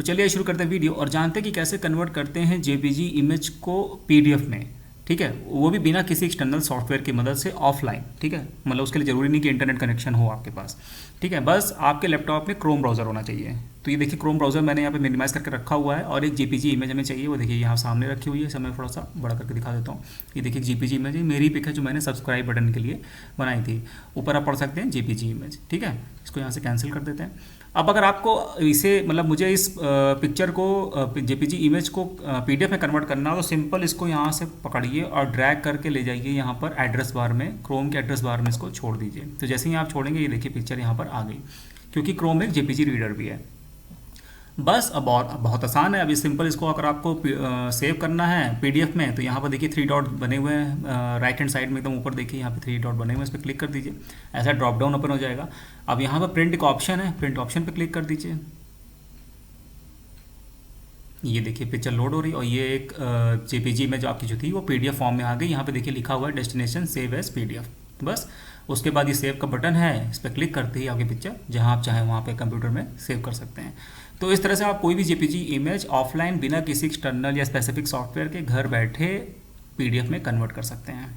तो चलिए शुरू करते हैं वीडियो और जानते हैं कि कैसे कन्वर्ट करते हैं जेपीजी इमेज को पीडीएफ में। ठीक है, वो भी बिना किसी एक्सटर्नल सॉफ्टवेयर की मदद से ऑफलाइन। ठीक है, मतलब उसके लिए ज़रूरी नहीं कि इंटरनेट कनेक्शन हो आपके पास। ठीक है, बस आपके लैपटॉप में क्रोम ब्राउज़र होना चाहिए। तो ये देखिए क्रोम ब्राउज़र मैंने यहाँ पे मिनिमाइज़ करके रखा हुआ है और एक जेपीजी इमेज हमें चाहिए, वो देखिए यहाँ सामने रखी हुई है। इसे मैं थोड़ा सा बड़ा करके दिखा देता हूँ। ये देखिए जेपीजी इमेज है, मेरी पिक है जो मैंने सब्सक्राइब बटन के लिए बनाई थी। ऊपर आप पढ़ सकते हैं जेपीजी इमेज। ठीक है, इसको यहाँ से कैंसिल कर देते हैं। अब अगर आपको इसे मतलब मुझे इस पिक्चर को जेपीजी इमेज को पीडीएफ में कन्वर्ट करना हो तो सिंपल इसको यहाँ से पकड़िए और ड्रैग करके ले जाइए यहाँ पर एड्रेस बार में, क्रोम के एड्रेस बार में इसको छोड़ दीजिए। तो जैसे ही आप छोड़ेंगे ये देखिए पिक्चर यहाँ पर आ गई, क्योंकि क्रोम एक जेपीजी रीडर भी है। बस अब बहुत आसान है। अभी सिंपल इसको अगर आपको सेव करना है पीडीएफ में तो यहाँ पर देखिए 3 डॉट बने हुए हैं राइट हैंड साइड में एकदम ऊपर देखिए यहाँ पे 3 डॉट बने हुए हैं, इस पर क्लिक कर दीजिए। ऐसा ड्रॉप डाउन ओपन हो जाएगा। अब यहाँ पर प्रिंट का ऑप्शन है, प्रिंट ऑप्शन पे क्लिक कर दीजिए। ये देखिए पिक्चर लोड हो रही है और ये एक जेपीजी में जो आपकी जो थी वो पीडीएफ फॉर्म में आ गई। यहाँ पे देखिए लिखा हुआ है डेस्टिनेशन सेव एज पीडीएफ। बस उसके बाद ये सेव का बटन है, इस पर क्लिक करते ही आपकी पिक्चर जहाँ आप चाहें वहाँ पे कंप्यूटर में सेव कर सकते हैं। तो इस तरह से आप कोई भी जेपीजी इमेज ऑफलाइन बिना किसी एक्सटर्नल या स्पेसिफिक सॉफ्टवेयर के घर बैठे पीडीएफ में कन्वर्ट कर सकते हैं।